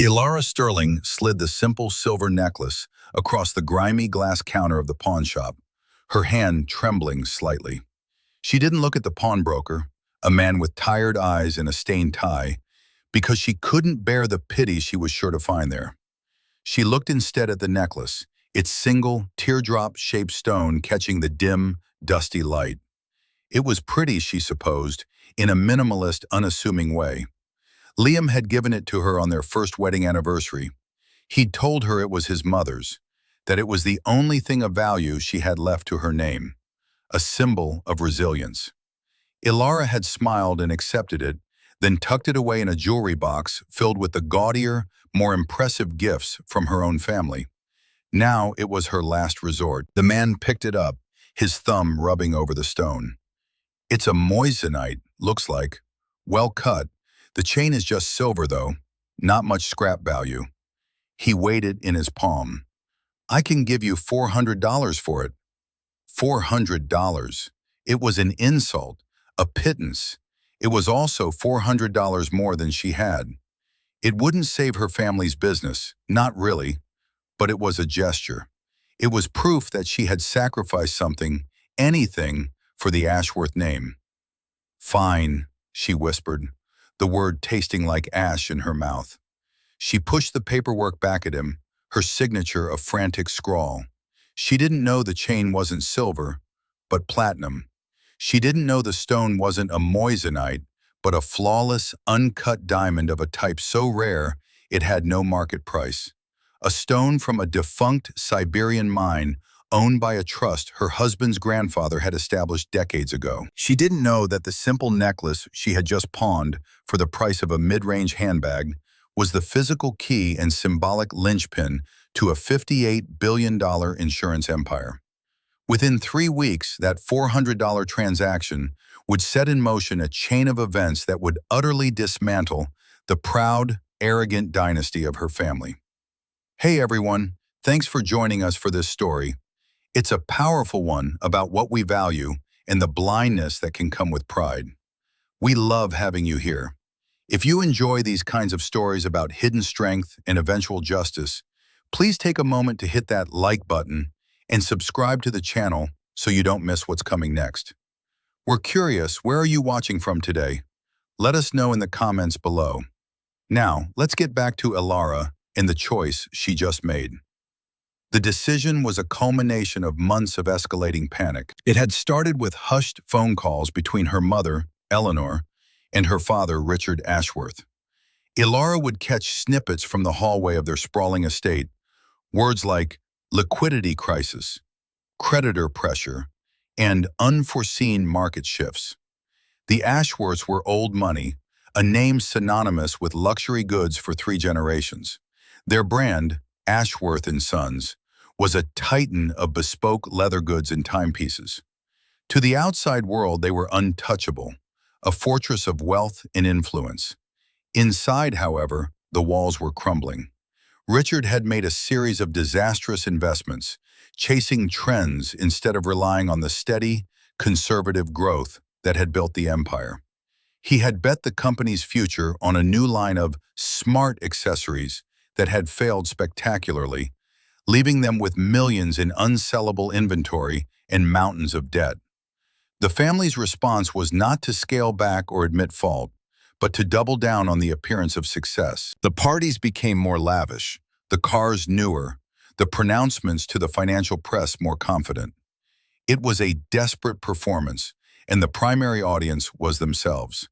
Ilara Sterling slid the simple silver necklace across the grimy glass counter of the pawn shop, her hand trembling slightly. She didn't look at the pawnbroker, a man with tired eyes and a stained tie, because she couldn't bear the pity she was sure to find there. She looked instead at the necklace, its single, teardrop-shaped stone catching the dim, dusty light. It was pretty, she supposed, in a minimalist, unassuming way. Liam had given it to her on their first wedding anniversary. He'd told her it was his mother's, that it was the only thing of value she had left to her name, a symbol of resilience. Ilara had smiled and accepted it, then tucked it away in a jewelry box filled with the gaudier, more impressive gifts from her own family. Now it was her last resort. The man picked it up, his thumb rubbing over the stone. It's a moissanite, looks like. Well cut. The chain is just silver, though. Not much scrap value. He weighed it in his palm. I can give you $400 for it. $400. It was an insult, a pittance. It was also $400 more than she had. It wouldn't save her family's business, not really, but it was a gesture. It was proof that she had sacrificed something, anything, for the Ashworth name. Fine, she whispered, the word tasting like ash in her mouth. She pushed the paperwork back at him, her signature a frantic scrawl. She didn't know the chain wasn't silver, but platinum. She didn't know the stone wasn't a moissanite, but a flawless, uncut diamond of a type so rare it had no market price. A stone from a defunct Siberian mine owned by a trust her husband's grandfather had established decades ago. She didn't know that the simple necklace she had just pawned for the price of a mid-range handbag was the physical key and symbolic linchpin to a $58 billion insurance empire. Within 3 weeks, that $400 transaction would set in motion a chain of events that would utterly dismantle the proud, arrogant dynasty of her family. Hey everyone, thanks for joining us for this story. It's a powerful one about what we value and the blindness that can come with pride. We love having you here. If you enjoy these kinds of stories about hidden strength and eventual justice, please take a moment to hit that like button and subscribe to the channel so you don't miss what's coming next. We're curious, where are you watching from today? Let us know in the comments below. Now, let's get back to Ilara and the choice she just made. The decision was a culmination of months of escalating panic. It had started with hushed phone calls between her mother, Eleanor, and her father, Richard Ashworth. Ilara would catch snippets from the hallway of their sprawling estate, words like liquidity crisis, creditor pressure, and unforeseen market shifts. The Ashworths were old money, a name synonymous with luxury goods for 3 generations. Their brand, Ashworth & Sons, was a titan of bespoke leather goods and timepieces. To the outside world, they were untouchable, a fortress of wealth and influence. Inside, however, the walls were crumbling. Richard had made a series of disastrous investments, chasing trends instead of relying on the steady, conservative growth that had built the empire. He had bet the company's future on a new line of smart accessories that had failed spectacularly, leaving them with millions in unsellable inventory and mountains of debt. The family's response was not to scale back or admit fault, but to double down on the appearance of success. The parties became more lavish, the cars newer, the pronouncements to the financial press more confident. It was a desperate performance, and the primary audience was themselves.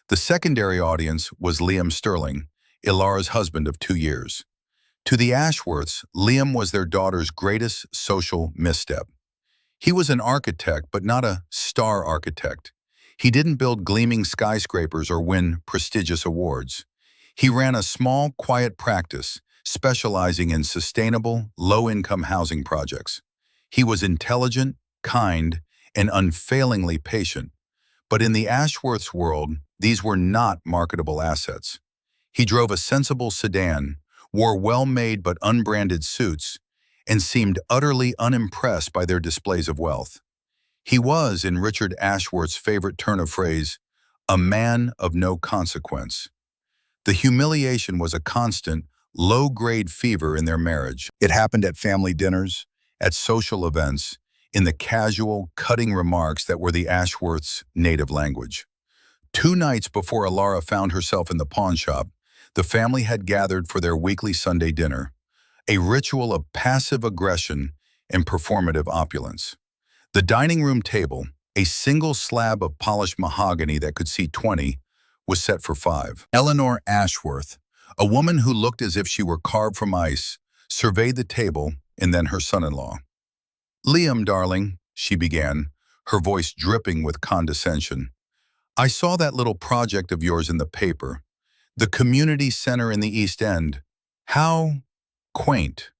The secondary audience was Liam Sterling, Ilara's husband of 2 years. To the Ashworths, Liam was their daughter's greatest social misstep. He was an architect, but not a star architect. He didn't build gleaming skyscrapers or win prestigious awards. He ran a small, quiet practice, specializing in sustainable, low-income housing projects. He was intelligent, kind, and unfailingly patient. But in the Ashworths' world, these were not marketable assets. He drove a sensible sedan, wore well-made but unbranded suits, and seemed utterly unimpressed by their displays of wealth. He was, in Richard Ashworth's favorite turn of phrase, a man of no consequence. The humiliation was a constant, low-grade fever in their marriage. It happened at family dinners, at social events, in the casual, cutting remarks that were the Ashworths' native language. 2 nights before Alara found herself in the pawn shop, the family had gathered for their weekly Sunday dinner, a ritual of passive aggression and performative opulence. The dining room table, a single slab of polished mahogany that could seat 20, was set for 5. Eleanor Ashworth, a woman who looked as if she were carved from ice, surveyed the table and then her son-in-law. "Liam, darling," she began, her voice dripping with condescension. "I saw that little project of yours in the paper. The community center in the East End. How quaint."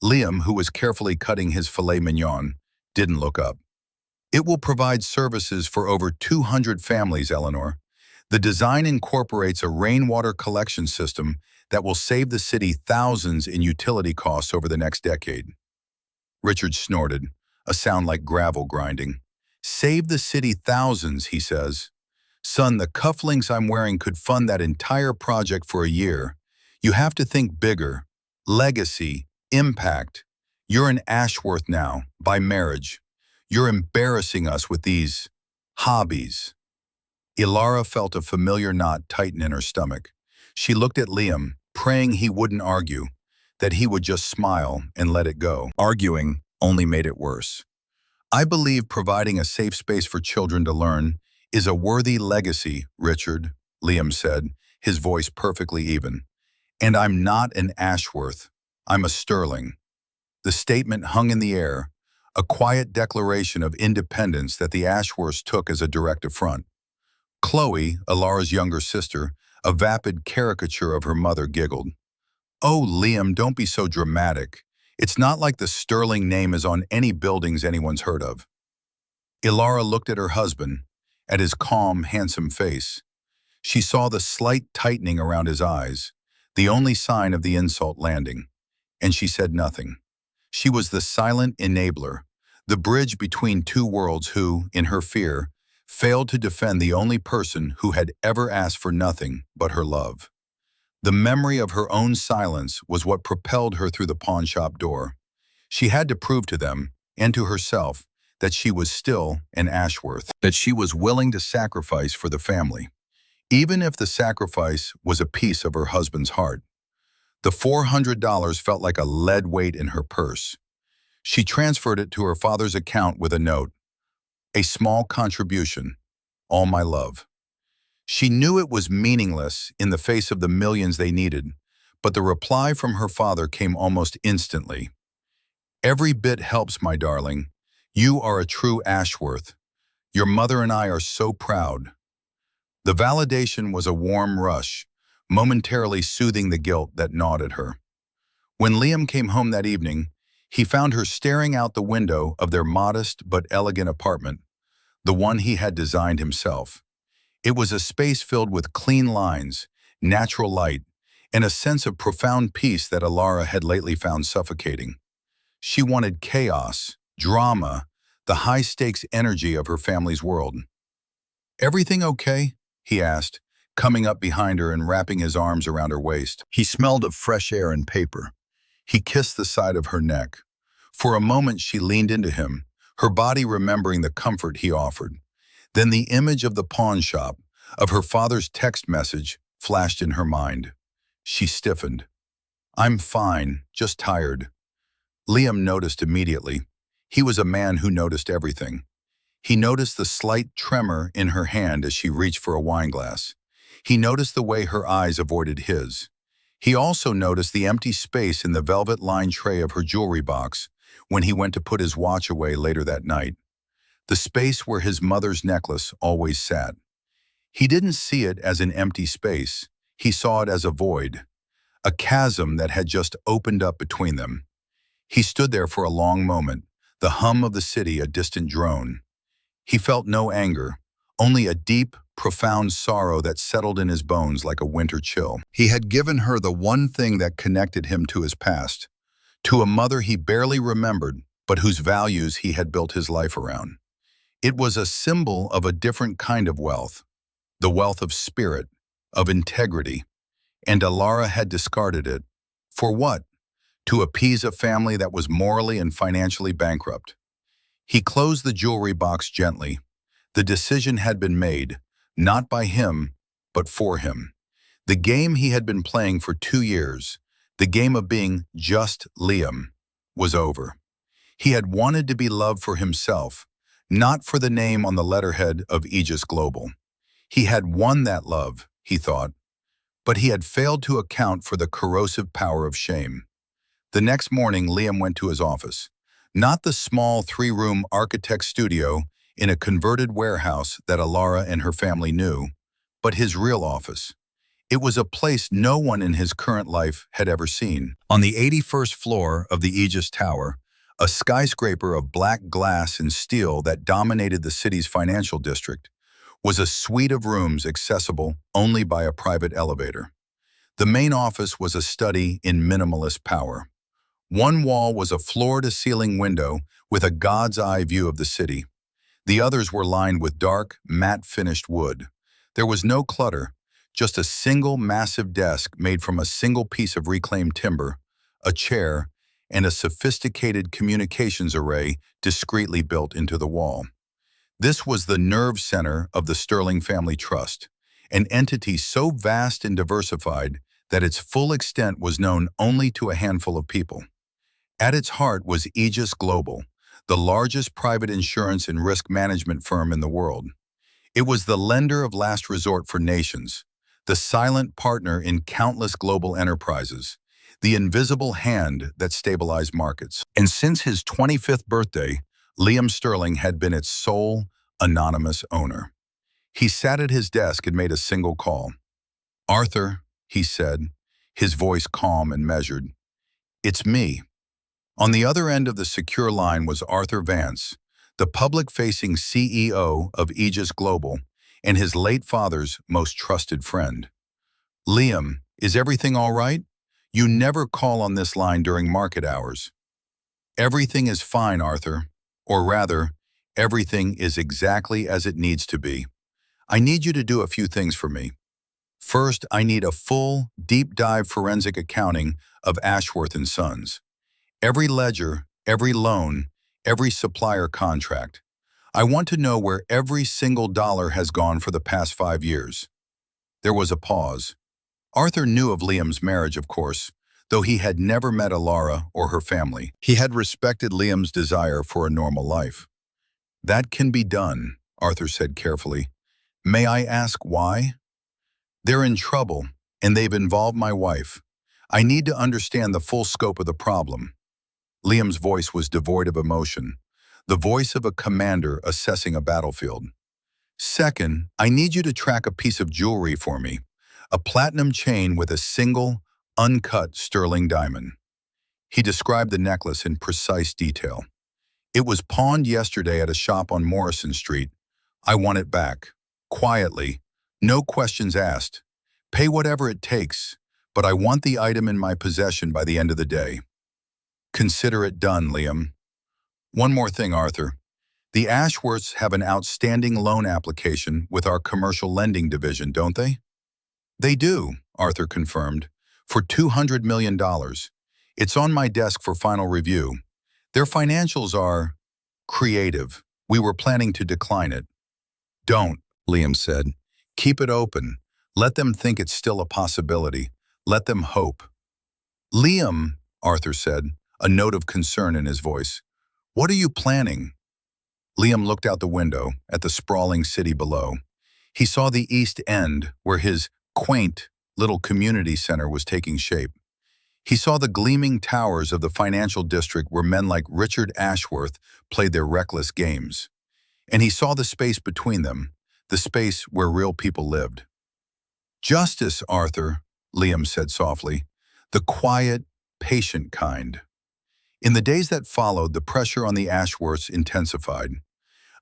Liam, who was carefully cutting his filet mignon, didn't look up. "It will provide services for over 200 families, Eleanor. The design incorporates a rainwater collection system that will save the city thousands in utility costs over the next decade." Richard snorted, a sound like gravel grinding. "Save the city thousands," he says. "Son, the cufflinks I'm wearing could fund that entire project for a year. You have to think bigger. Legacy, impact. You're an Ashworth now, by marriage. You're embarrassing us with these hobbies." Ilara felt a familiar knot tighten in her stomach. She looked at Liam, praying he wouldn't argue, that he would just smile and let it go. Arguing only made it worse. "I believe providing a safe space for children to learn is a worthy legacy, Richard," Liam said, his voice perfectly even. "And I'm not an Ashworth. I'm a Sterling." The statement hung in the air, a quiet declaration of independence that the Ashworths took as a direct affront. Chloe, Alara's younger sister, a vapid caricature of her mother, giggled. "Oh, Liam, don't be so dramatic. It's not like the Sterling name is on any buildings anyone's heard of." Ilara looked at her husband, at his calm, handsome face. She saw the slight tightening around his eyes, the only sign of the insult landing, and she said nothing. She was the silent enabler, the bridge between two worlds who, in her fear, failed to defend the only person who had ever asked for nothing but her love. The memory of her own silence was what propelled her through the pawn shop door. She had to prove to them, and to herself, that she was still an Ashworth, that she was willing to sacrifice for the family, even if the sacrifice was a piece of her husband's heart. The $400 felt like a lead weight in her purse. She transferred it to her father's account with a note, "A small contribution, all my love." She knew it was meaningless in the face of the millions they needed, but the reply from her father came almost instantly. "Every bit helps, my darling. You are a true Ashworth. Your mother and I are so proud." The validation was a warm rush, momentarily soothing the guilt that gnawed at her. When Liam came home that evening, he found her staring out the window of their modest but elegant apartment, the one he had designed himself. It was a space filled with clean lines, natural light, and a sense of profound peace that Alara had lately found suffocating. She wanted chaos, drama, the high-stakes energy of her family's world. "Everything okay?" he asked, coming up behind her and wrapping his arms around her waist. He smelled of fresh air and paper. He kissed the side of her neck. For a moment she leaned into him, her body remembering the comfort he offered. Then the image of the pawn shop, of her father's text message, flashed in her mind. She stiffened. "I'm fine, just tired." Liam noticed immediately. He was a man who noticed everything. He noticed the slight tremor in her hand as she reached for a wineglass. He noticed the way her eyes avoided his. He also noticed the empty space in the velvet-lined tray of her jewelry box when he went to put his watch away later that night. The space where his mother's necklace always sat. He didn't see it as an empty space. He saw it as a void, a chasm that had just opened up between them. He stood there for a long moment, the hum of the city a distant drone. He felt no anger, only a deep, profound sorrow that settled in his bones like a winter chill. He had given her the one thing that connected him to his past, to a mother he barely remembered, but whose values he had built his life around. It was a symbol of a different kind of wealth, the wealth of spirit, of integrity, and Alara had discarded it, For what? To appease a family that was morally and financially bankrupt. He closed the jewelry box gently. The decision had been made, not by him, but for him. The game he had been playing for 2 years, the game of being just Liam, was over. He had wanted to be loved for himself, not for the name on the letterhead of Aegis Global. He had won that love, he thought, but he had failed to account for the corrosive power of shame. The next morning, Liam went to his office. Not the small 3-room architect studio in a converted warehouse that Alara and her family knew, but his real office. It was a place no one in his current life had ever seen. On the 81st floor of the Aegis Tower, a skyscraper of black glass and steel that dominated the city's financial district, was a suite of rooms accessible only by a private elevator. The main office was a study in minimalist power. One wall was a floor-to-ceiling window with a god's-eye view of the city. The others were lined with dark, matte-finished wood. There was no clutter, just a single massive desk made from a single piece of reclaimed timber, a chair, and a sophisticated communications array discreetly built into the wall. This was the nerve center of the Sterling Family Trust, an entity so vast and diversified that its full extent was known only to a handful of people. At its heart was Aegis Global, the largest private insurance and risk management firm in the world. It was the lender of last resort for nations, the silent partner in countless global enterprises, the invisible hand that stabilized markets. And since his 25th birthday, Liam Sterling had been its sole, anonymous owner. He sat at his desk and made a single call. "Arthur," he said, his voice calm and measured. "It's me." On the other end of the secure line was Arthur Vance, the public-facing CEO of Aegis Global and his late father's most trusted friend. "Liam, is everything all right? You never call on this line during market hours." "Everything is fine, Arthur. Or rather, everything is exactly as it needs to be. I need you to do a few things for me. First, I need a full, deep-dive forensic accounting of Ashworth and Sons. Every ledger, every loan, every supplier contract. I want to know where every single dollar has gone for the past 5 years." There was a pause. Arthur knew of Liam's marriage, of course, though he had never met Alara or her family. He had respected Liam's desire for a normal life. "That can be done," Arthur said carefully. "May I ask why?" "They're in trouble, and they've involved my wife. I need to understand the full scope of the problem." Liam's voice was devoid of emotion, the voice of a commander assessing a battlefield. "Second, I need you to track a piece of jewelry for me, a platinum chain with a single, uncut sterling diamond." He described the necklace in precise detail. "It was pawned yesterday at a shop on Morrison Street. I want it back. Quietly. No questions asked. Pay whatever it takes, but I want the item in my possession by the end of the day." "Consider it done, Liam." "One more thing, Arthur. The Ashworths have an outstanding loan application with our commercial lending division, don't they?" "They do," Arthur confirmed, "for $200 million. It's on my desk for final review. Their financials are creative. We were planning to decline it." "Don't," Liam said. "Keep it open. Let them think it's still a possibility. Let them hope." "Liam," Arthur said, a note of concern in his voice, "what are you planning?" Liam looked out the window at the sprawling city below. He saw the East End, where his quaint little community center was taking shape. He saw the gleaming towers of the financial district where men like Richard Ashworth played their reckless games. And he saw the space between them, the space where real people lived. "Justice, Arthur," Liam said softly, "the quiet, patient kind." In the days that followed, the pressure on the Ashworths intensified.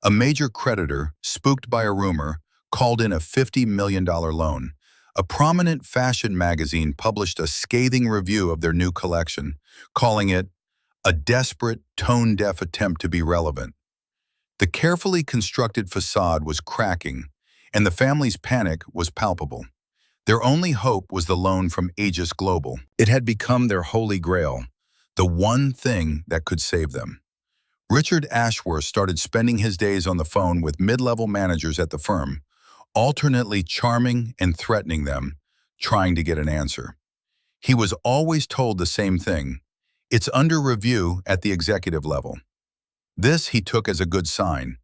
A major creditor, spooked by a rumor, called in a $50 million loan. A prominent fashion magazine published a scathing review of their new collection, calling it a desperate, tone-deaf attempt to be relevant. The carefully constructed facade was cracking, and the family's panic was palpable. Their only hope was the loan from Aegis Global. It had become their holy grail, the one thing that could save them. Richard Ashworth started spending his days on the phone with mid-level managers at the firm, alternately charming and threatening them, trying to get an answer. He was always told the same thing: it's under review at the executive level. This he took as a good sign.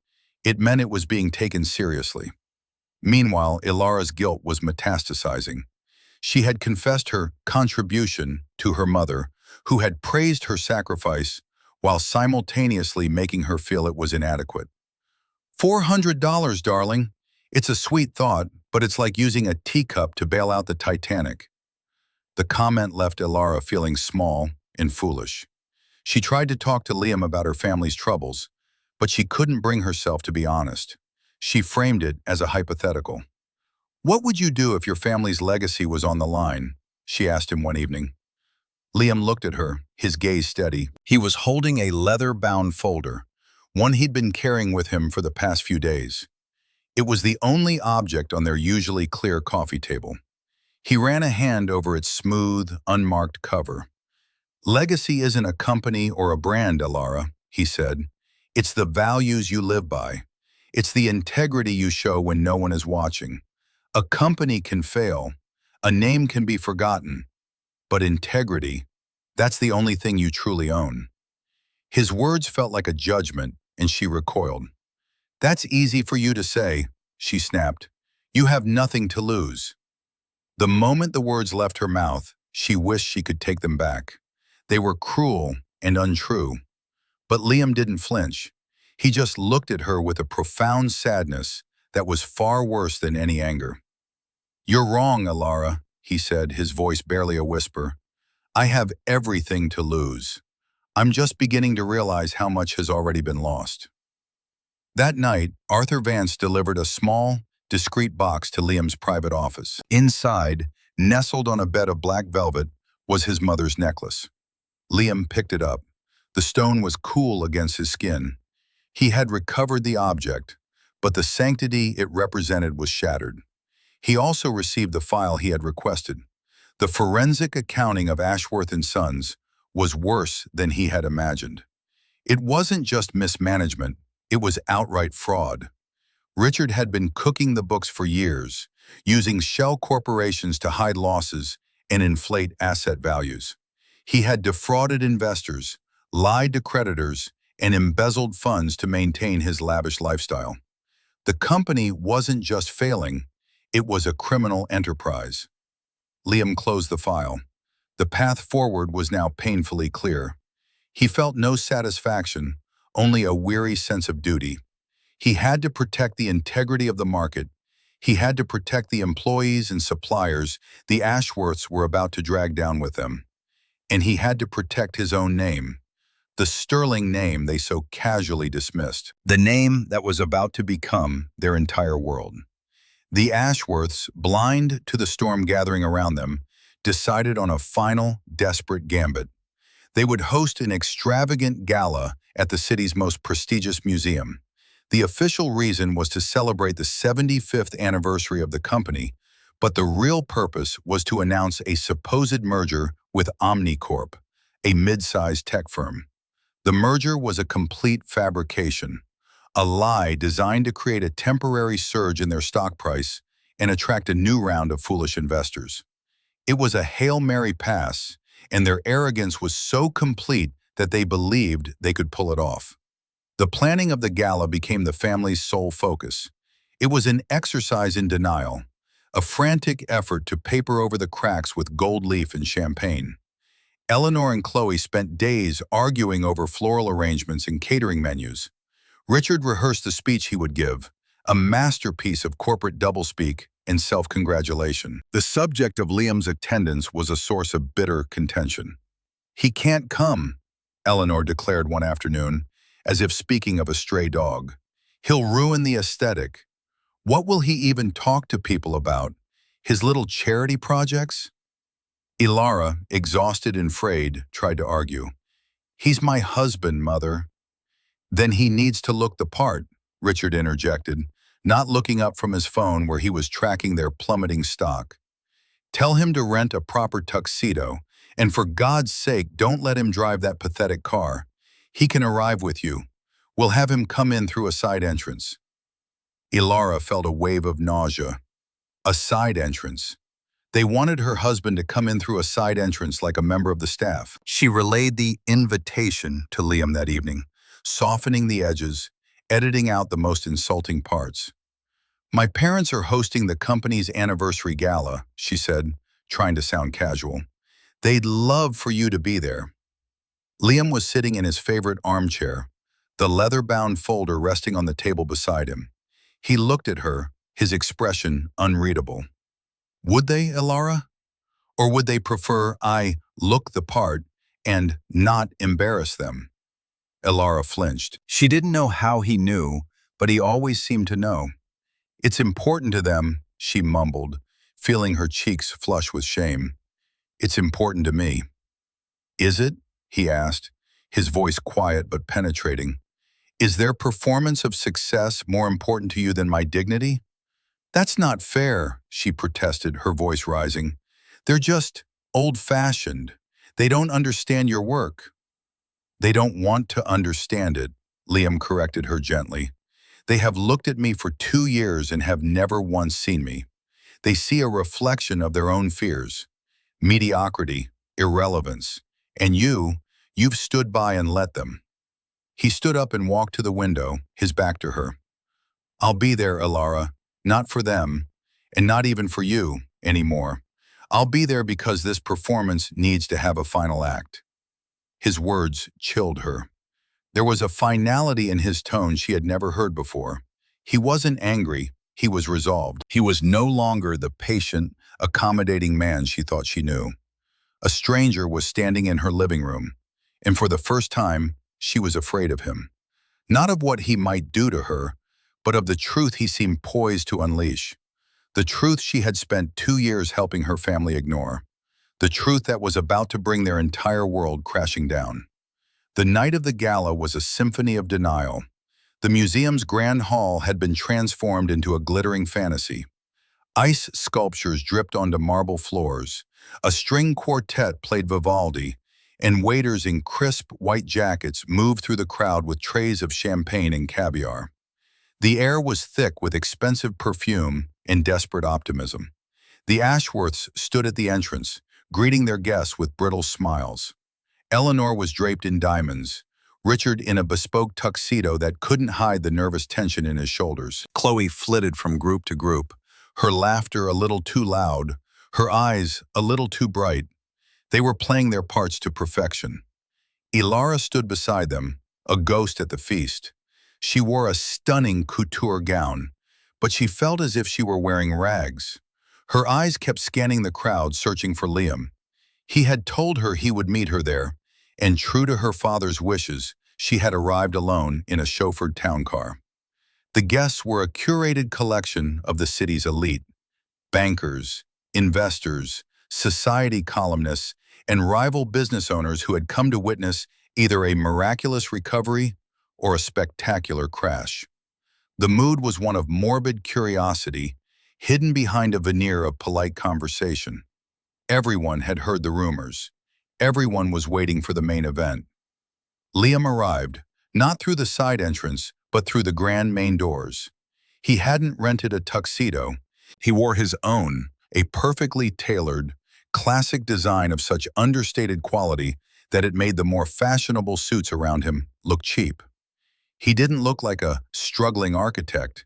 It meant it was being taken seriously. Meanwhile, Ilara's guilt was metastasizing. She had confessed her contribution to her mother, who had praised her sacrifice while simultaneously making her feel it was inadequate. $400, darling. It's a sweet thought, but it's like using a teacup to bail out the Titanic. The comment left Ilara feeling small and foolish. She tried to talk to Liam about her family's troubles, but she couldn't bring herself to be honest. She framed it as a hypothetical. "What would you do if your family's legacy was on the line?" she asked him one evening. Liam looked at her, his gaze steady. He was holding a leather-bound folder, one he'd been carrying with him for the past few days. It was the only object on their usually clear coffee table. He ran a hand over its smooth, unmarked cover. "Legacy isn't a company or a brand, Ilara," he said. "It's the values you live by. It's the integrity you show when no one is watching. A company can fail, a name can be forgotten, but integrity, that's the only thing you truly own." His words felt like a judgment, and she recoiled. "That's easy for you to say," she snapped. "You have nothing to lose." The moment the words left her mouth, she wished she could take them back. They were cruel and untrue. But Liam didn't flinch. He just looked at her with a profound sadness that was far worse than any anger. "You're wrong, Ilara," he said, his voice barely a whisper. "I have everything to lose. I'm just beginning to realize how much has already been lost." That night, Arthur Vance delivered a small, discreet box to Liam's private office. Inside, nestled on a bed of black velvet, was his mother's necklace. Liam picked it up. The stone was cool against his skin. He had recovered the object, but the sanctity it represented was shattered. He also received the file he had requested. The forensic accounting of Ashworth and Sons was worse than he had imagined. It wasn't just mismanagement, it was outright fraud. Richard had been cooking the books for years, using shell corporations to hide losses and inflate asset values. He had defrauded investors, lied to creditors, and embezzled funds to maintain his lavish lifestyle. The company wasn't just failing, it was a criminal enterprise. Liam closed the file. The path forward was now painfully clear. He felt no satisfaction, only a weary sense of duty. He had to protect the integrity of the market. He had to protect the employees and suppliers the Ashworths were about to drag down with them. And he had to protect his own name, the sterling name they so casually dismissed, the name that was about to become their entire world. The Ashworths, blind to the storm gathering around them, decided on a final, desperate gambit. They would host an extravagant gala at the city's most prestigious museum. The official reason was to celebrate the 75th anniversary of the company, but the real purpose was to announce a supposed merger with Omnicorp, a mid-sized tech firm. The merger was a complete fabrication, a lie designed to create a temporary surge in their stock price and attract a new round of foolish investors. It was a Hail Mary pass, and their arrogance was so complete that they believed they could pull it off. The planning of the gala became the family's sole focus. It was an exercise in denial, a frantic effort to paper over the cracks with gold leaf and champagne. Eleanor and Chloe spent days arguing over floral arrangements and catering menus. Richard rehearsed the speech he would give, a masterpiece of corporate doublespeak and self-congratulation. The subject of Liam's attendance was a source of bitter contention. "He can't come," Eleanor declared one afternoon, as if speaking of a stray dog. "He'll ruin the aesthetic. What will he even talk to people about? His little charity projects?" Ilara, exhausted and frayed, tried to argue. "He's my husband, Mother." "Then he needs to look the part," Richard interjected, not looking up from his phone where he was tracking their plummeting stock. Tell him to rent a proper tuxedo, and for God's sake, don't let him drive that pathetic car. He can arrive with you. We'll have him come in through a side entrance." Ilara felt a wave of nausea. A side entrance. They wanted her husband to come in through a side entrance like a member of the staff. She relayed the invitation to Liam that evening, softening the edges, editing out the most insulting parts. "My parents are hosting the company's anniversary gala," she said, trying to sound casual. "They'd love for you to be there." Liam was sitting in his favorite armchair, the leather-bound folder resting on the table beside him. He looked at her, his expression unreadable. Would they, Ilara? Or would they prefer I look the part and not embarrass them? Ilara flinched. She didn't know how he knew, but he always seemed to know. "It's important to them," she mumbled, feeling her cheeks flush with shame. "It's important to me." "Is it?" he asked, his voice quiet but penetrating. "Is their performance of success more important to you than my dignity?" "That's not fair," she protested, her voice rising. "They're just old-fashioned. They don't understand your work." "They don't want to understand it," Liam corrected her gently. "They have looked at me for 2 years and have never once seen me. They see a reflection of their own fears, mediocrity, irrelevance. And you've stood by and let them." He stood up and walked to the window, his back to her. "I'll be there, Ilara, not for them, and not even for you anymore. I'll be there because this performance needs to have a final act." His words chilled her. There was a finality in his tone she had never heard before. He wasn't angry, he was resolved. He was no longer the patient, accommodating man she thought she knew. A stranger was standing in her living room, and for the first time, she was afraid of him. Not of what he might do to her, but of the truth he seemed poised to unleash. The truth she had spent 2 years helping her family ignore. The truth that was about to bring their entire world crashing down. The night of the gala was a symphony of denial. The museum's grand hall had been transformed into a glittering fantasy. Ice sculptures dripped onto marble floors. A string quartet played Vivaldi, and waiters in crisp white jackets moved through the crowd with trays of champagne and caviar. The air was thick with expensive perfume and desperate optimism. The Ashworths stood at the entrance, greeting their guests with brittle smiles. Eleanor was draped in diamonds, Richard in a bespoke tuxedo that couldn't hide the nervous tension in his shoulders. Chloe flitted from group to group, her laughter a little too loud, her eyes a little too bright. They were playing their parts to perfection. Ilara stood beside them, a ghost at the feast. She wore a stunning couture gown, but she felt as if she were wearing rags. Her eyes kept scanning the crowd, searching for Liam. He had told her he would meet her there, and true to her father's wishes, she had arrived alone in a chauffeured town car. The guests were a curated collection of the city's elite. Bankers, investors, society columnists, and rival business owners who had come to witness either a miraculous recovery or a spectacular crash. The mood was one of morbid curiosity, hidden behind a veneer of polite conversation. Everyone had heard the rumors. Everyone was waiting for the main event. Liam arrived, not through the side entrance, but through the grand main doors. He hadn't rented a tuxedo. He wore his own, a perfectly tailored, classic design of such understated quality that it made the more fashionable suits around him look cheap. He didn't look like a struggling architect.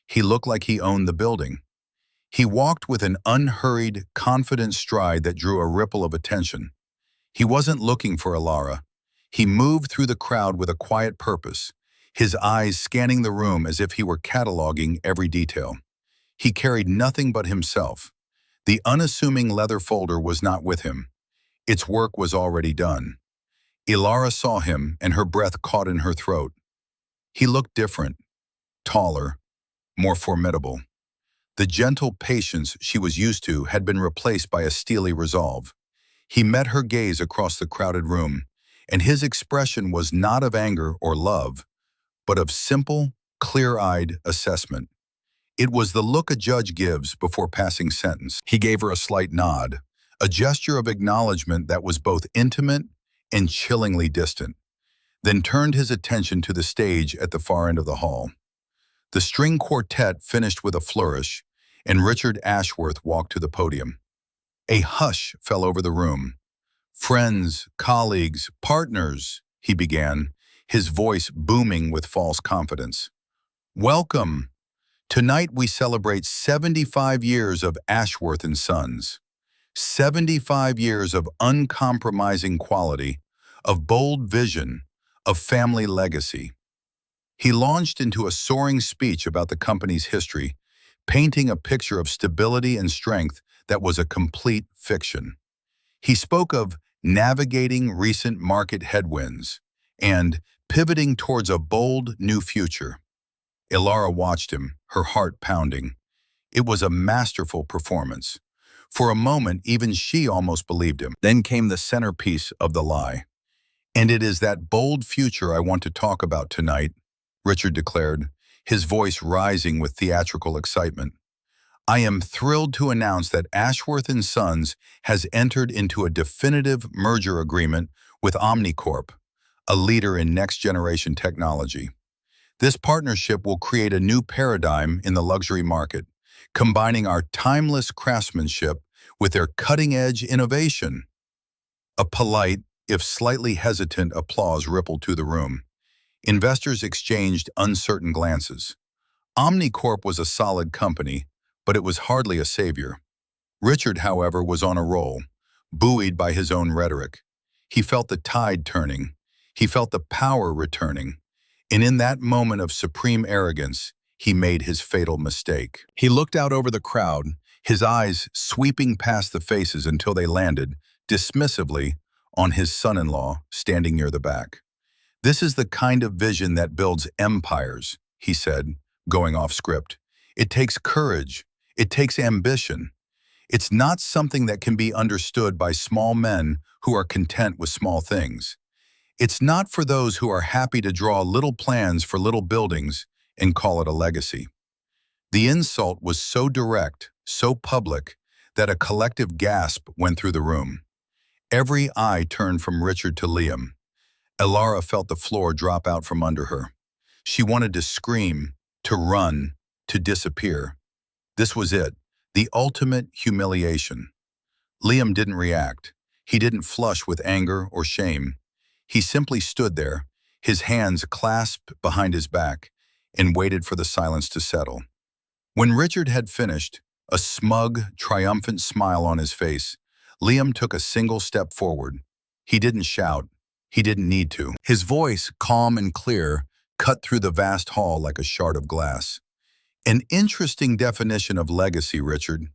He looked like he owned the building. He walked with an unhurried, confident stride that drew a ripple of attention. He wasn't looking for Ilara. He moved through the crowd with a quiet purpose, his eyes scanning the room as if he were cataloging every detail. He carried nothing but himself. The unassuming leather folder was not with him. Its work was already done. Ilara saw him, and her breath caught in her throat. He looked different, taller, more formidable. The gentle patience she was used to had been replaced by a steely resolve. He met her gaze across the crowded room, and his expression was not of anger or love, but of simple, clear-eyed assessment. It was the look a judge gives before passing sentence. He gave her a slight nod, a gesture of acknowledgement that was both intimate and chillingly distant, then turned his attention to the stage at the far end of the hall. The string quartet finished with a flourish, and Richard Ashworth walked to the podium. A hush fell over the room. "Friends, colleagues, partners," he began, his voice booming with false confidence. "Welcome. Tonight we celebrate 75 years of Ashworth and Sons. 75 years of uncompromising quality, of bold vision, of family legacy." He launched into a soaring speech about the company's history, painting a picture of stability and strength that was a complete fiction. He spoke of navigating recent market headwinds and pivoting towards a bold new future. Ilara watched him, her heart pounding. It was a masterful performance. For a moment, even she almost believed him. Then came the centerpiece of the lie. "And it is that bold future I want to talk about tonight," Richard declared, his voice rising with theatrical excitement. "I am thrilled to announce that Ashworth and Sons has entered into a definitive merger agreement with Omnicorp, a leader in next-generation technology. This partnership will create a new paradigm in the luxury market, combining our timeless craftsmanship with their cutting-edge innovation." A polite, if slightly hesitant, applause rippled through the room. Investors exchanged uncertain glances. Omnicorp was a solid company, but it was hardly a savior. Richard, however, was on a roll, buoyed by his own rhetoric. He felt the tide turning. He felt the power returning. And in that moment of supreme arrogance, he made his fatal mistake. He looked out over the crowd, his eyes sweeping past the faces until they landed, dismissively, on his son-in-law standing near the back. "This is the kind of vision that builds empires," he said, going off script. "It takes courage. It takes ambition. It's not something that can be understood by small men who are content with small things. It's not for those who are happy to draw little plans for little buildings and call it a legacy." The insult was so direct, so public, that a collective gasp went through the room. Every eye turned from Richard to Liam. Ilara felt the floor drop out from under her. She wanted to scream, to run, to disappear. This was it, the ultimate humiliation. Liam didn't react. He didn't flush with anger or shame. He simply stood there, his hands clasped behind his back, and waited for the silence to settle. When Richard had finished, a smug, triumphant smile on his face, Liam took a single step forward. He didn't shout. He didn't need to. His voice, calm and clear, cut through the vast hall like a shard of glass. "An interesting definition of legacy, Richard."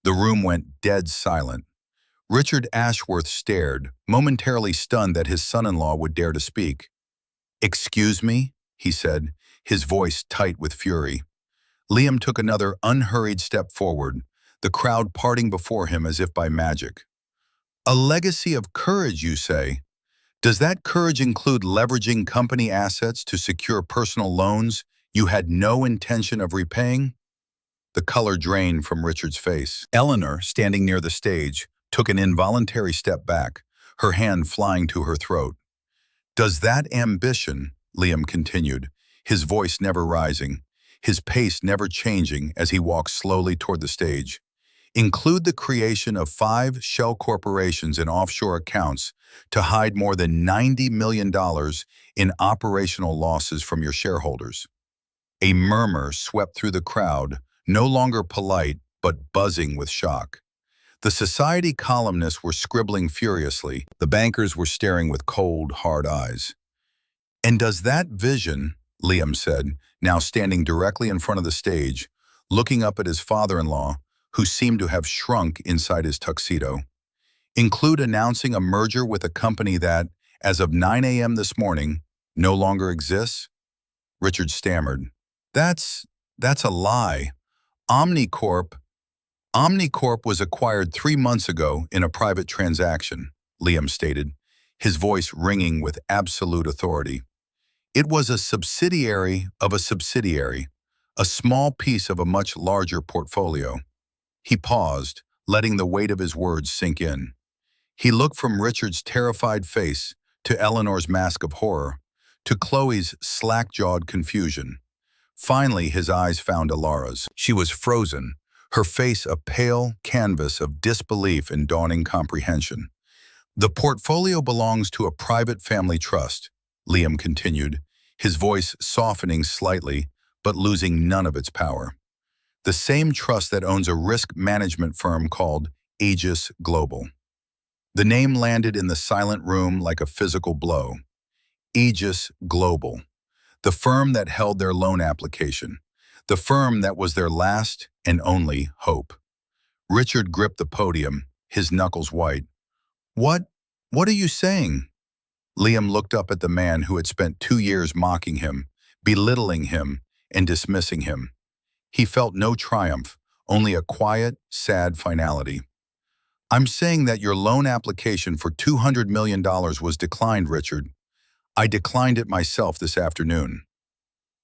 The room went dead silent. Richard Ashworth stared, momentarily stunned that his son-in-law would dare to speak. "Excuse me?" he said, his voice tight with fury. Liam took another unhurried step forward, the crowd parting before him as if by magic. "A legacy of courage, you say? Does that courage include leveraging company assets to secure personal loans you had no intention of repaying?" The color drained from Richard's face. Eleanor, standing near the stage, took an involuntary step back, her hand flying to her throat. "Does that ambition," Liam continued, his voice never rising, his pace never changing as he walked slowly toward the stage, "include the creation of 5 shell corporations and offshore accounts to hide more than $90 million in operational losses from your shareholders?" A murmur swept through the crowd, no longer polite, but buzzing with shock. The society columnists were scribbling furiously. The bankers were staring with cold, hard eyes. "And does that vision," Liam said, now standing directly in front of the stage, looking up at his father-in-law, who seemed to have shrunk inside his tuxedo, "include announcing a merger with a company that, as of 9 a.m. this morning, no longer exists?" Richard stammered. That's a lie. Omnicorp was acquired 3 months ago in a private transaction," Liam stated, his voice ringing with absolute authority. "It was a subsidiary of a subsidiary, a small piece of a much larger portfolio. He paused, letting the weight of his words sink in. He looked from Richard's terrified face to Eleanor's mask of horror, to Chloe's slack-jawed confusion. Finally, his eyes found Alara's. She was frozen, her face a pale canvas of disbelief and dawning comprehension. "The portfolio belongs to a private family trust," Liam continued, his voice softening slightly, but losing none of its power. "The same trust that owns a risk management firm called Aegis Global." The name landed in the silent room like a physical blow. Aegis Global, the firm that held their loan application, the firm that was their last and only hope. Richard gripped the podium, his knuckles white. What are you saying?" Liam looked up at the man who had spent 2 years mocking him, belittling him, and dismissing him. He felt no triumph, only a quiet, sad finality. "I'm saying that your loan application for $200 million was declined, Richard. I declined it myself this afternoon."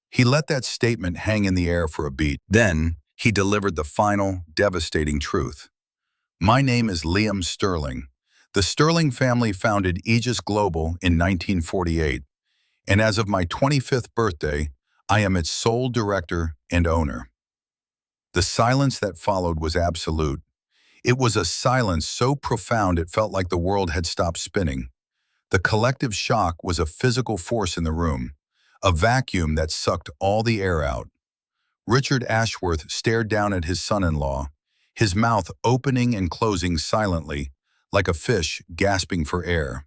He let that statement hang in the air for a beat. Then, he delivered the final, devastating truth. "My name is Liam Sterling. The Sterling family founded Aegis Global in 1948, and as of my 25th birthday, I am its sole director and owner." The silence that followed was absolute. It was a silence so profound it felt like the world had stopped spinning. The collective shock was a physical force in the room, a vacuum that sucked all the air out. Richard Ashworth stared down at his son-in-law, his mouth opening and closing silently, like a fish gasping for air.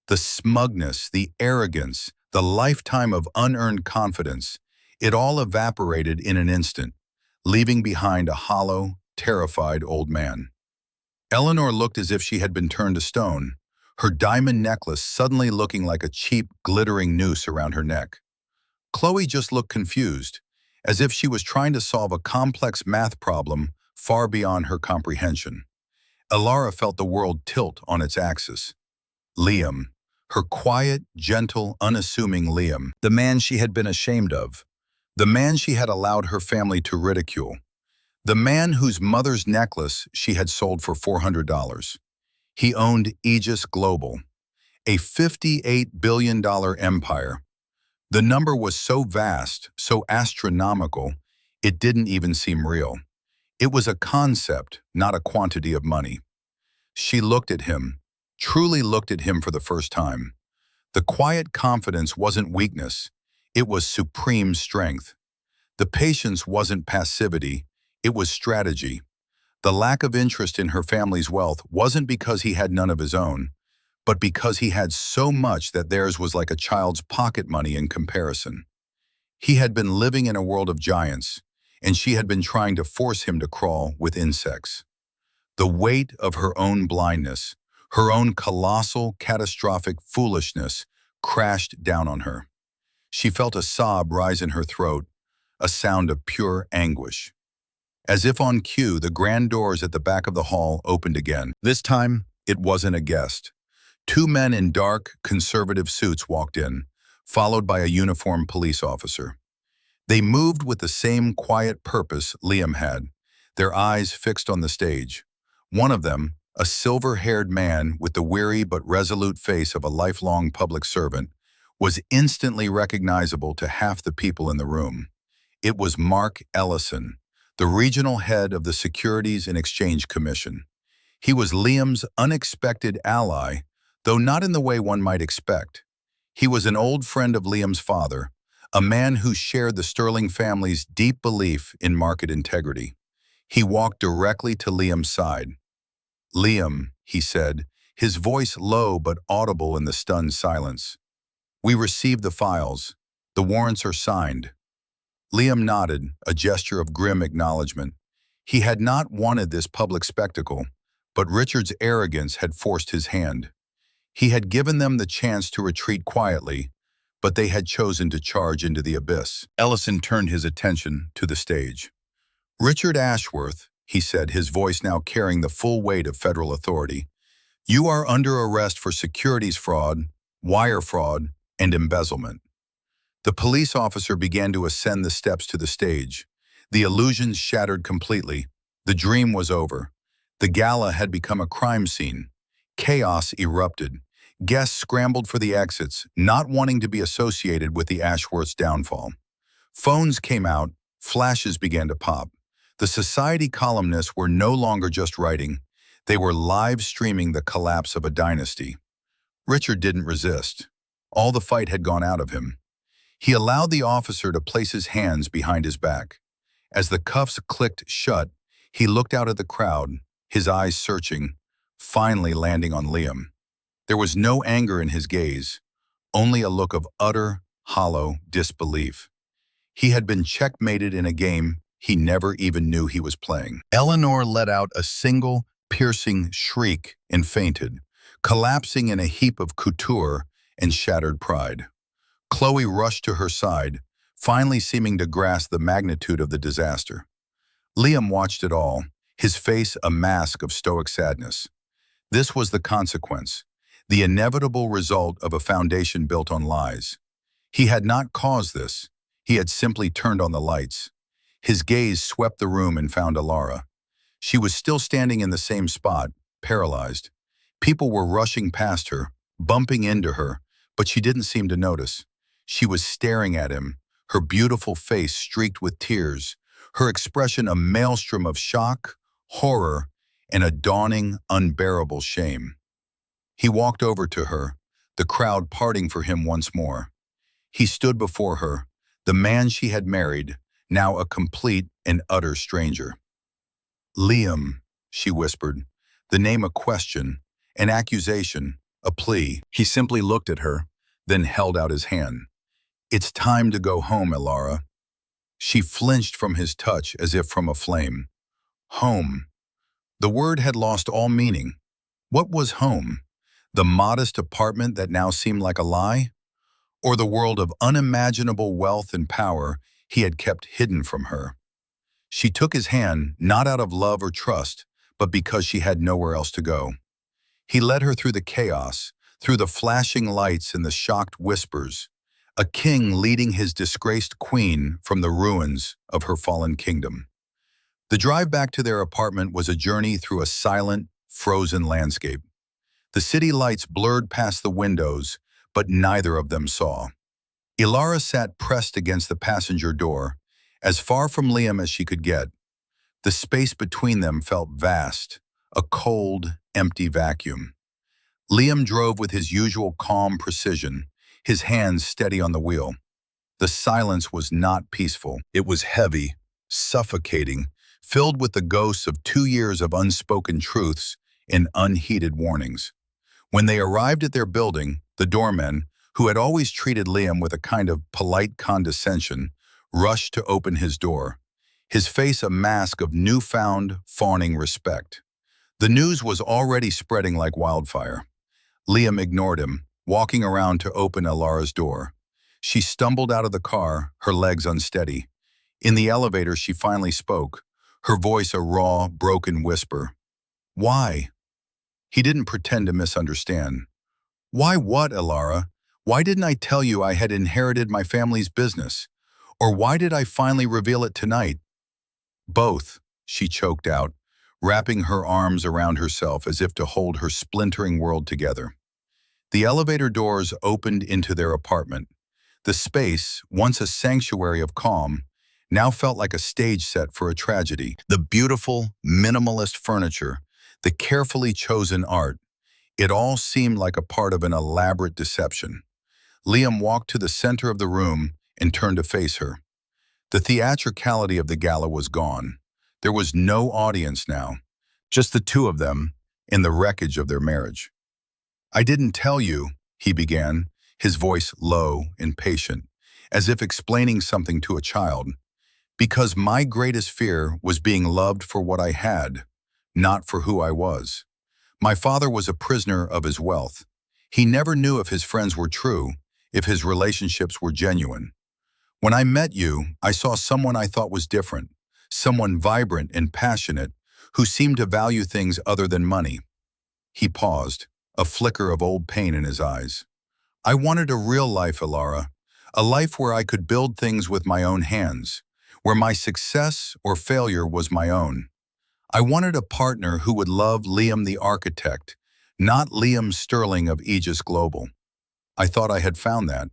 The smugness, the arrogance, the lifetime of unearned confidence, it all evaporated in an instant, leaving behind a hollow, terrified old man. Eleanor looked as if she had been turned to stone, her diamond necklace suddenly looking like a cheap, glittering noose around her neck. Chloe just looked confused, as if she was trying to solve a complex math problem far beyond her comprehension. Alara felt the world tilt on its axis. Liam, her quiet, gentle, unassuming Liam, the man she had been ashamed of, the man she had allowed her family to ridicule, the man whose mother's necklace she had sold for $400. He owned Aegis Global, a $58 billion empire. The number was so vast, so astronomical, it didn't even seem real. It was a concept, not a quantity of money. She looked at him, truly looked at him for the first time. The quiet confidence wasn't weakness, it was supreme strength. The patience wasn't passivity, it was strategy. The lack of interest in her family's wealth wasn't because he had none of his own, but because he had so much that theirs was like a child's pocket money in comparison. He had been living in a world of giants, and she had been trying to force him to crawl with insects. The weight of her own blindness, her own colossal, catastrophic foolishness, crashed down on her. She felt a sob rise in her throat, a sound of pure anguish. As if on cue, the grand doors at the back of the hall opened again. This time, it wasn't a guest. 2 men in dark, conservative suits walked in, followed by a uniformed police officer. They moved with the same quiet purpose Liam had, their eyes fixed on the stage. One of them, a silver-haired man with the weary but resolute face of a lifelong public servant, was instantly recognizable to half the people in the room. It was Mark Ellison, the regional head of the Securities and Exchange Commission. He was Liam's unexpected ally, though not in the way one might expect. He was an old friend of Liam's father, a man who shared the Sterling family's deep belief in market integrity. He walked directly to Liam's side. "Liam," he said, his voice low but audible in the stunned silence. "We received the files. The warrants are signed." Liam nodded, a gesture of grim acknowledgement. He had not wanted this public spectacle, but Richard's arrogance had forced his hand. He had given them the chance to retreat quietly, but they had chosen to charge into the abyss. Ellison turned his attention to the stage. "Richard Ashworth," he said, his voice now carrying the full weight of federal authority, "you are under arrest for securities fraud, wire fraud, and embezzlement." The police officer began to ascend the steps to the stage. The illusions shattered completely. The dream was over. The gala had become a crime scene. Chaos erupted. Guests scrambled for the exits, not wanting to be associated with the Ashworth's downfall. Phones came out, flashes began to pop. The society columnists were no longer just writing. They were live streaming the collapse of a dynasty. Richard didn't resist. All the fight had gone out of him. He allowed the officer to place his hands behind his back. As the cuffs clicked shut, he looked out at the crowd, his eyes searching, finally landing on Liam. There was no anger in his gaze, only a look of utter, hollow disbelief. He had been checkmated in a game he never even knew he was playing. Eleanor let out a single, piercing shriek and fainted, collapsing in a heap of couture and shattered pride. Chloe rushed to her side, finally seeming to grasp the magnitude of the disaster. Liam watched it all, his face a mask of stoic sadness. This was the consequence, the inevitable result of a foundation built on lies. He had not caused this. He had simply turned on the lights. His gaze swept the room and found Alara. She was still standing in the same spot, paralyzed. People were rushing past her, bumping into her, but she didn't seem to notice. She was staring at him, her beautiful face streaked with tears, her expression a maelstrom of shock, horror, and a dawning, unbearable shame. He walked over to her, the crowd parting for him once more. He stood before her, the man she had married, now a complete and utter stranger. Liam, she whispered, the name a question, an accusation, a plea. He simply looked at her, then held out his hand. It's time to go home, Alara. She flinched from his touch as if from a flame. Home. The word had lost all meaning. What was home? The modest apartment that now seemed like a lie? Or the world of unimaginable wealth and power he had kept hidden from her? She took his hand, not out of love or trust, but because she had nowhere else to go. He led her through the chaos, through the flashing lights and the shocked whispers, a king leading his disgraced queen from the ruins of her fallen kingdom. The drive back to their apartment was a journey through a silent, frozen landscape. The city lights blurred past the windows, but neither of them saw. Alara sat pressed against the passenger door, as far from Liam as she could get. The space between them felt vast, a cold, empty vacuum. Liam drove with his usual calm precision, his hands steady on the wheel. The silence was not peaceful. It was heavy, suffocating, filled with the ghosts of 2 years of unspoken truths and unheeded warnings. When they arrived at their building, the doorman, who had always treated Liam with a kind of polite condescension, rushed to open his door, his face a mask of newfound, fawning respect. The news was already spreading like wildfire. Liam ignored him, walking around to open Alara's door. She stumbled out of the car, her legs unsteady. In the elevator, she finally spoke, her voice a raw, broken whisper. Why? He didn't pretend to misunderstand. Why what, Alara? Why didn't I tell you I had inherited my family's business? Or why did I finally reveal it tonight? Both, she choked out, wrapping her arms around herself as if to hold her splintering world together. The elevator doors opened into their apartment. The space, once a sanctuary of calm, now felt like a stage set for a tragedy. The beautiful, minimalist furniture, the carefully chosen art, it all seemed like a part of an elaborate deception. Liam walked to the center of the room and turned to face her. The theatricality of the gala was gone. There was no audience now, just the two of them in the wreckage of their marriage. I didn't tell you, he began, his voice low and patient, as if explaining something to a child, because my greatest fear was being loved for what I had, not for who I was. My father was a prisoner of his wealth. He never knew if his friends were true, if his relationships were genuine. When I met you, I saw someone I thought was different, someone vibrant and passionate, who seemed to value things other than money. He paused, a flicker of old pain in his eyes. I wanted a real life, Alara, A life where I could build things with my own hands, where my success or failure was my own. I wanted a partner who would love Liam the architect, not Liam Sterling of Aegis Global. I thought I had found that.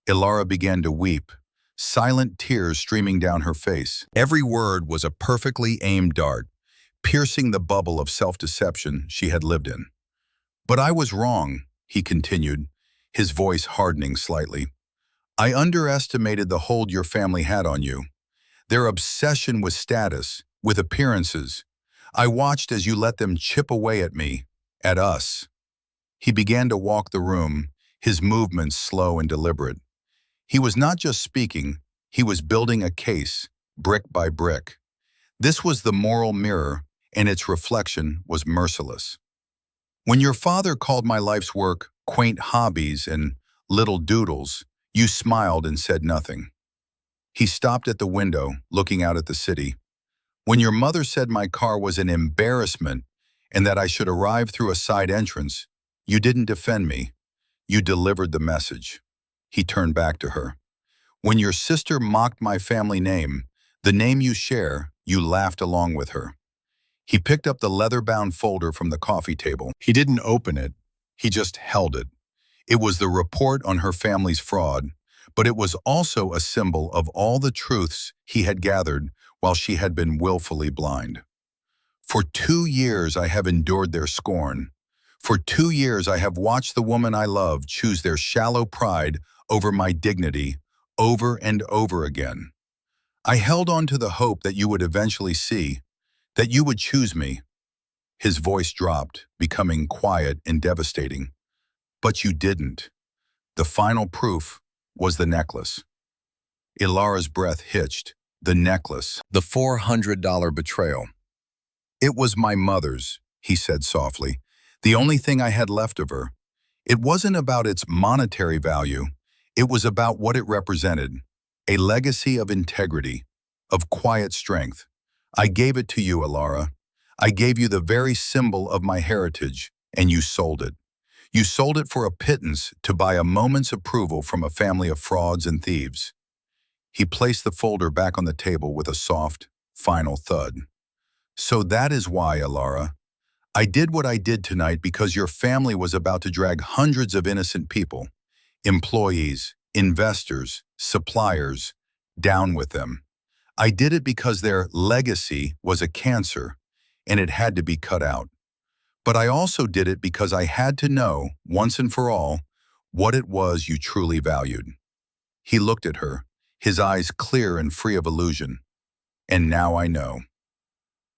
Ilara began to weep, silent tears streaming down her face. Every word was a perfectly aimed dart, piercing the bubble of self-deception she had lived in. But I was wrong, he continued, his voice hardening slightly. I underestimated the hold your family had on you. Their obsession with status, with appearances. I watched as you let them chip away at me, at us. He began to walk the room, his movements slow and deliberate. He was not just speaking, he was building a case, brick by brick. This was the moral mirror, and its reflection was merciless. When your father called my life's work quaint hobbies and little doodles, you smiled and said nothing. He stopped at the window, looking out at the city. When your mother said my car was an embarrassment and that I should arrive through a side entrance, you didn't defend me. You delivered the message. He turned back to her. When your sister mocked my family name, the name you share, you laughed along with her. He picked up the leather-bound folder from the coffee table. He didn't open it. He just held it. It was the report on her family's fraud, but it was also a symbol of all the truths he had gathered while she had been willfully blind. For 2 years I have endured their scorn. For 2 years I have watched the woman I love choose their shallow pride over my dignity, over and over again. I held on to the hope that you would eventually see, that you would choose me. His voice dropped, becoming quiet and devastating. But you didn't. The final proof was the necklace. Ilara's breath hitched. The necklace. The $400 betrayal. It was my mother's, he said softly. The only thing I had left of her. It wasn't about its monetary value. It was about what it represented. A legacy of integrity, of quiet strength. I gave it to you, Ilara. I gave you the very symbol of my heritage, and you sold it. You sold it for a pittance to buy a moment's approval from a family of frauds and thieves. He placed the folder back on the table with a soft, final thud. So that is why, Ilara, I did what I did tonight because your family was about to drag hundreds of innocent people, employees, investors, suppliers, down with them. I did it because their legacy was a cancer, and it had to be cut out. But I also did it because I had to know, once and for all, what it was you truly valued. He looked at her, his eyes clear and free of illusion. And now I know.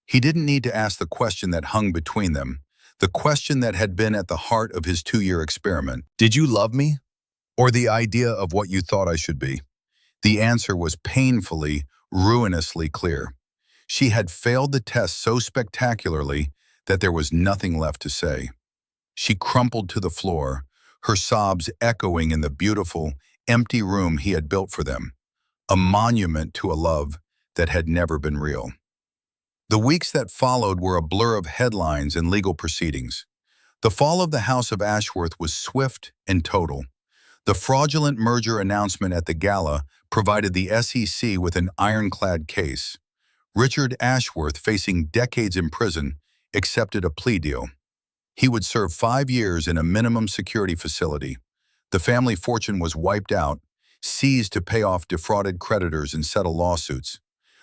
He didn't need to ask the question that hung between them, the question that had been at the heart of his 2-year experiment. Did you love me? Or the idea of what you thought I should be? The answer was painfully, ruinously clear. She had failed the test so spectacularly that there was nothing left to say. She crumpled to the floor, her sobs echoing in the beautiful, empty room he had built for them, a monument to a love that had never been real. The weeks that followed were a blur of headlines and legal proceedings. The fall of the House of Ashworth was swift and total. The fraudulent merger announcement at the gala provided the SEC with an ironclad case. Richard Ashworth, facing decades in prison, accepted a plea deal. He would serve 5 years in a minimum security facility. The family fortune was wiped out, seized to pay off defrauded creditors and settle lawsuits.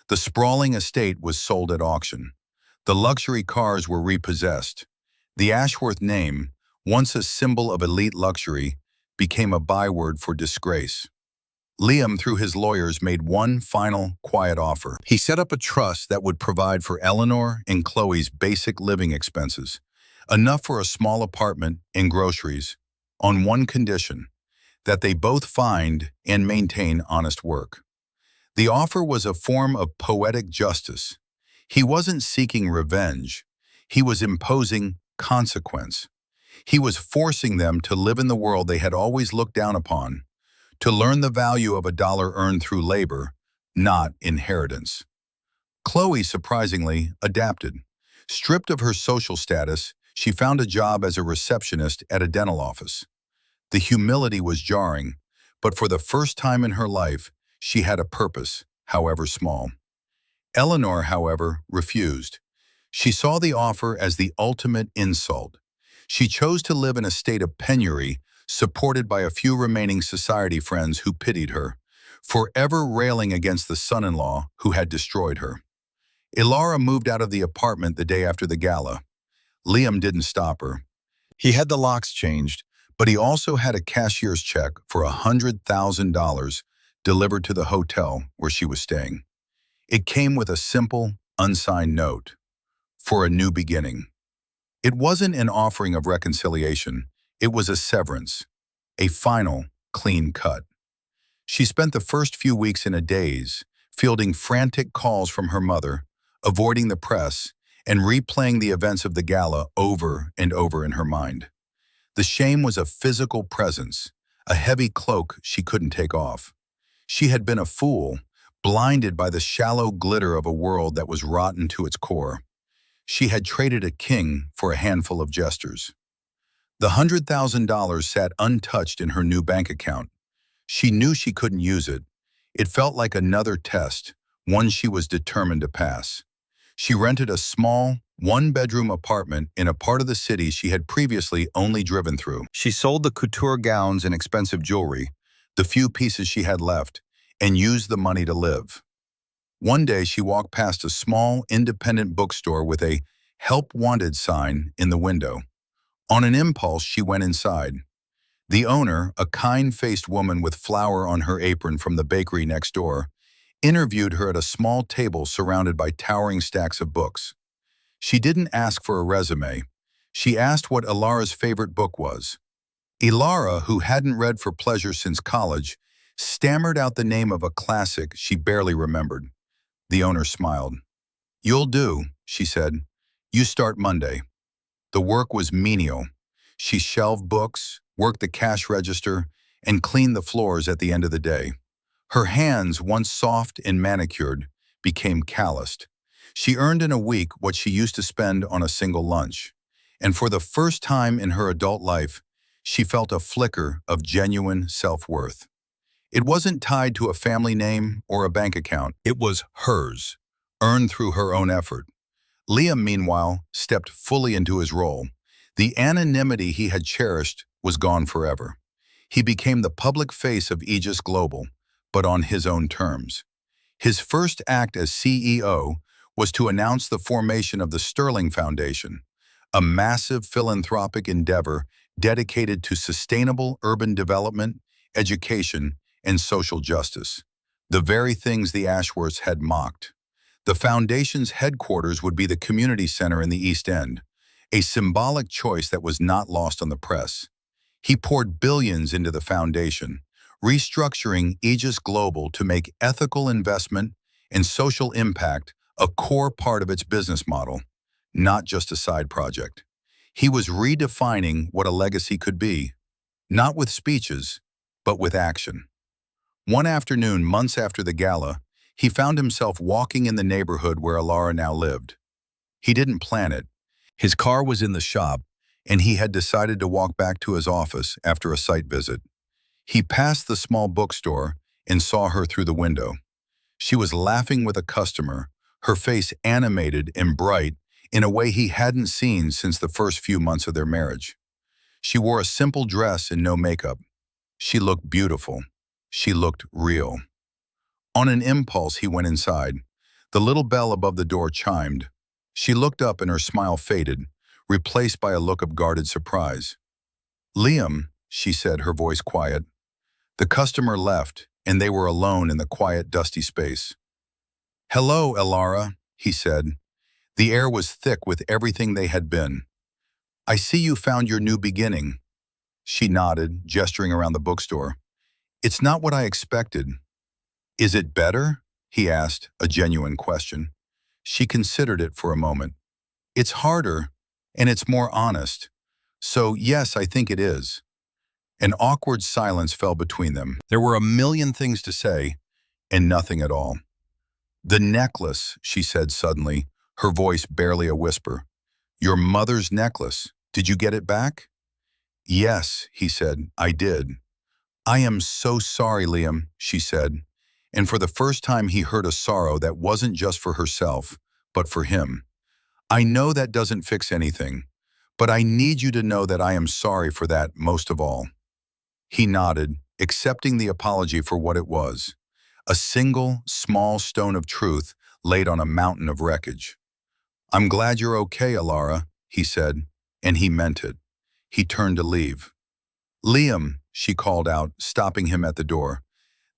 The sprawling estate was sold at auction. The luxury cars were repossessed. The Ashworth name, once a symbol of elite luxury, became a byword for disgrace. Liam, through his lawyers, made one final, quiet offer. He set up a trust that would provide for Eleanor and Chloe's basic living expenses, enough for a small apartment and groceries, on one condition, that they both find and maintain honest work. The offer was a form of poetic justice. He wasn't seeking revenge. He was imposing consequence. He was forcing them to live in the world they had always looked down upon, to learn the value of a dollar earned through labor, not inheritance. Chloe, surprisingly, adapted. Stripped of her social status, she found a job as a receptionist at a dental office. The humility was jarring, But for the first time in her life, she had a purpose, however small. Eleanor, however, refused. She saw the offer as the ultimate insult. She chose to live in a state of penury, supported by a few remaining society friends who pitied her, forever railing against the son-in-law who had destroyed her. Ilara moved out of the apartment the day after the gala. Liam didn't stop her. He had the locks changed, but he also had a cashier's check for $100,000 delivered to the hotel where she was staying. It came with a simple, unsigned note, "For a new beginning." It wasn't an offering of reconciliation, it was a severance, a final, clean cut. She spent the first few weeks in a daze, fielding frantic calls from her mother, avoiding the press, and replaying the events of the gala over and over in her mind. The shame was a physical presence, a heavy cloak she couldn't take off. She had been a fool, blinded by the shallow glitter of a world that was rotten to its core. She had traded a king for a handful of jesters. The $100,000 sat untouched in her new bank account. She knew she couldn't use it. It felt like another test, one she was determined to pass. She rented a small, one-bedroom apartment in a part of the city she had previously only driven through. She sold the couture gowns and expensive jewelry, the few pieces she had left, and used the money to live. One day she walked past a small, independent bookstore with a "Help Wanted" sign in the window. On an impulse, she went inside. The owner, a kind-faced woman with flour on her apron from the bakery next door, interviewed her at a small table surrounded by towering stacks of books. She didn't ask for a resume. She asked what Ilara's favorite book was. Ilara, who hadn't read for pleasure since college, stammered out the name of a classic she barely remembered. The owner smiled. "You'll do," she said. "You start Monday." The work was menial. She shelved books, worked the cash register, and cleaned the floors at the end of the day. Her hands, once soft and manicured, became calloused. She earned in a week what she used to spend on a single lunch. And for the first time in her adult life, she felt a flicker of genuine self-worth. It wasn't tied to a family name or a bank account. It was hers, earned through her own effort. Liam, meanwhile, stepped fully into his role. The anonymity he had cherished was gone forever. He became the public face of Aegis Global, but on his own terms. His first act as CEO was to announce the formation of the Sterling Foundation, a massive philanthropic endeavor dedicated to sustainable urban development, education, and social justice, the very things the Ashworths had mocked. The foundation's headquarters would be the community center in the East End, a symbolic choice that was not lost on the press. He poured billions into the foundation, restructuring Aegis Global to make ethical investment and social impact a core part of its business model, not just a side project. He was redefining what a legacy could be, not with speeches, but with action. One afternoon, months after the gala, he found himself walking in the neighborhood where Ilara now lived. He didn't plan it. His car was in the shop, and he had decided to walk back to his office after a site visit. He passed the small bookstore and saw her through the window. She was laughing with a customer, her face animated and bright in a way he hadn't seen since the first few months of their marriage. She wore a simple dress and no makeup. She looked beautiful. She looked real. On an impulse, he went inside. The little bell above the door chimed. She looked up and her smile faded, replaced by a look of guarded surprise. "Liam," she said, her voice quiet. The customer left, and they were alone in the quiet, dusty space. "Hello, Ilara," he said. The air was thick with everything they had been. "I see you found your new beginning." She nodded, gesturing around the bookstore. "It's not what I expected." "Is it better?" he asked, a genuine question. She considered it for a moment. "It's harder, and it's more honest. So yes, I think it is." An awkward silence fell between them. There were a million things to say, and nothing at all. "The necklace," she said suddenly, her voice barely a whisper. "Your mother's necklace. Did you get it back?" "Yes," he said, "I did." "I am so sorry, Liam," she said, and for the first time he heard a sorrow that wasn't just for herself, but for him. "I know that doesn't fix anything, but I need you to know that I am sorry for that most of all." He nodded, accepting the apology for what it was, a single, small stone of truth laid on a mountain of wreckage. "I'm glad you're okay, Alara," he said, and he meant it. He turned to leave. "Liam," she called out, stopping him at the door.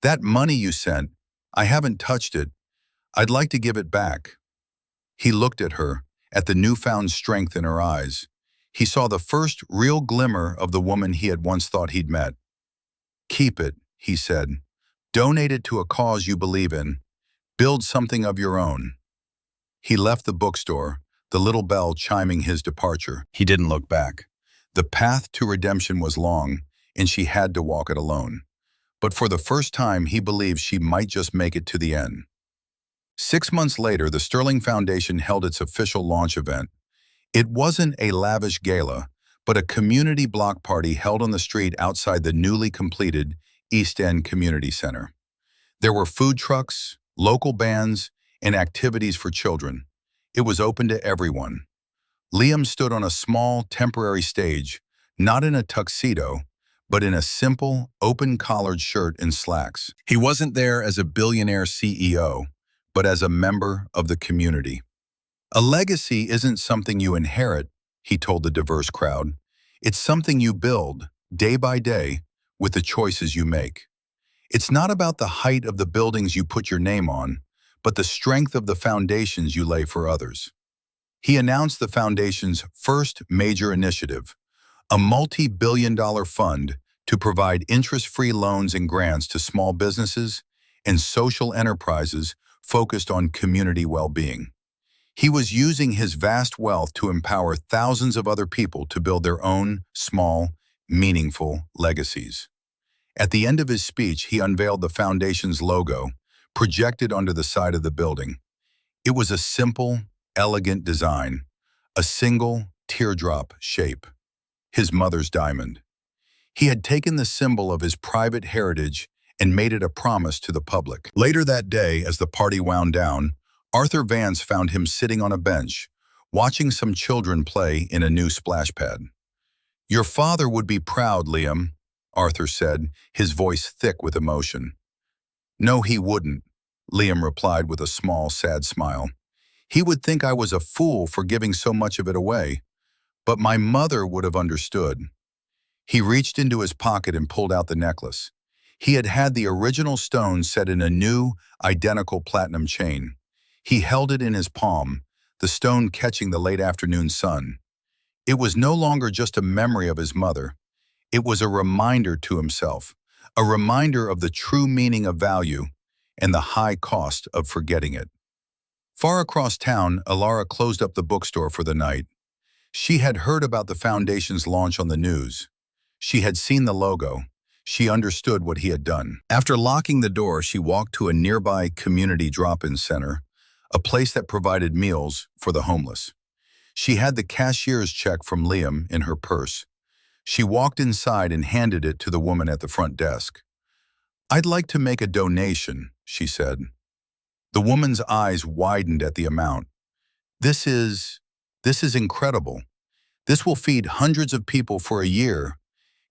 "That money you sent, I haven't touched it. I'd like to give it back." He looked at her, at the newfound strength in her eyes. He saw the first real glimmer of the woman he had once thought he'd met. "Keep it," he said. "Donate it to a cause you believe in. Build something of your own." He left the bookstore, the little bell chiming his departure. He didn't look back. The path to redemption was long, and she had to walk it alone. But for the first time, he believed she might just make it to the end. 6 months later, the Sterling Foundation held its official launch event. It wasn't a lavish gala, but a community block party held on the street outside the newly completed East End Community Center. There were food trucks, local bands, and activities for children. It was open to everyone. Liam stood on a small, temporary stage, not in a tuxedo, but in a simple, open-collared shirt and slacks. He wasn't there as a billionaire CEO, but as a member of the community. "A legacy isn't something you inherit," he told the diverse crowd. "It's something you build, day by day, with the choices you make. It's not about the height of the buildings you put your name on, but the strength of the foundations you lay for others." He announced the foundation's first major initiative, a multi-billion-dollar fund to provide interest-free loans and grants to small businesses and social enterprises focused on community well-being. He was using his vast wealth to empower thousands of other people to build their own small, meaningful legacies. At the end of his speech, he unveiled the foundation's logo, projected onto the side of the building. It was a simple, elegant design, a single teardrop shape, his mother's diamond. He had taken the symbol of his private heritage and made it a promise to the public. Later that day, as the party wound down, Arthur Vance found him sitting on a bench, watching some children play in a new splash pad. "Your father would be proud, Liam," Arthur said, his voice thick with emotion. "No, he wouldn't," Liam replied with a small, sad smile. "He would think I was a fool for giving so much of it away. But my mother would have understood." He reached into his pocket and pulled out the necklace. He had had the original stone set in a new, identical platinum chain. He held it in his palm, the stone catching the late afternoon sun. It was no longer just a memory of his mother. It was a reminder to himself, a reminder of the true meaning of value and the high cost of forgetting it. Far across town, Alara closed up the bookstore for the night. She had heard about the foundation's launch on the news. She had seen the logo. She understood what he had done. After locking the door, she walked to a nearby community drop-in center, a place that provided meals for the homeless. She had the cashier's check from Liam in her purse. She walked inside and handed it to the woman at the front desk. "I'd like to make a donation," she said. The woman's eyes widened at the amount. This is incredible. This will feed hundreds of people for a year.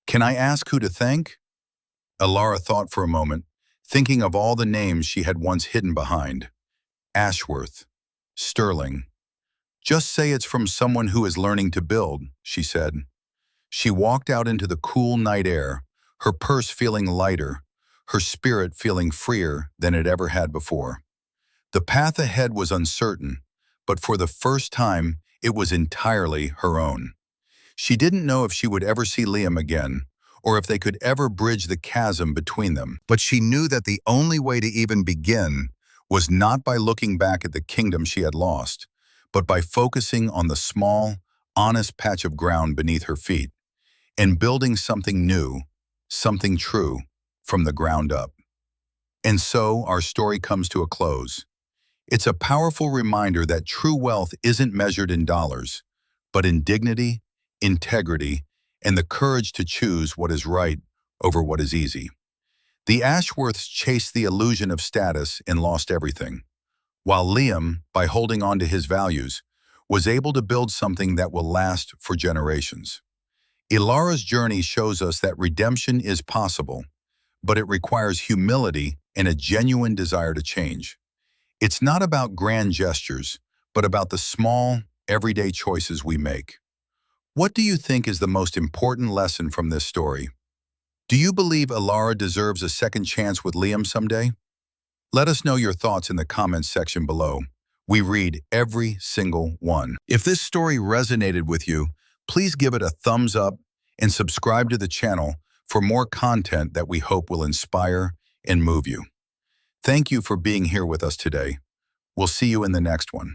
Can I ask who to thank?" Alara thought for a moment, thinking of all the names she had once hidden behind. Ashworth, Sterling. "Just say it's from someone who is learning to build," she said. She walked out into the cool night air, her purse feeling lighter, her spirit feeling freer than it ever had before. The path ahead was uncertain, but for the first time, it was entirely her own. She didn't know if she would ever see Liam again, or if they could ever bridge the chasm between them. But she knew that the only way to even begin was not by looking back at the kingdom she had lost, but by focusing on the small, honest patch of ground beneath her feet, and building something new, something true, from the ground up. And so our story comes to a close. It's a powerful reminder that true wealth isn't measured in dollars, but in dignity, integrity, and the courage to choose what is right over what is easy. The Ashworths chased the illusion of status and lost everything, while Liam, by holding on to his values, was able to build something that will last for generations. Ilara's journey shows us that redemption is possible, but it requires humility and a genuine desire to change. It's not about grand gestures, but about the small, everyday choices we make. What do you think is the most important lesson from this story? Do you believe Ilara deserves a second chance with Liam someday? Let us know your thoughts in the comments section below. We read every single one. If this story resonated with you, please give it a thumbs up and subscribe to the channel for more content that we hope will inspire and move you. Thank you for being here with us today. We'll see you in the next one.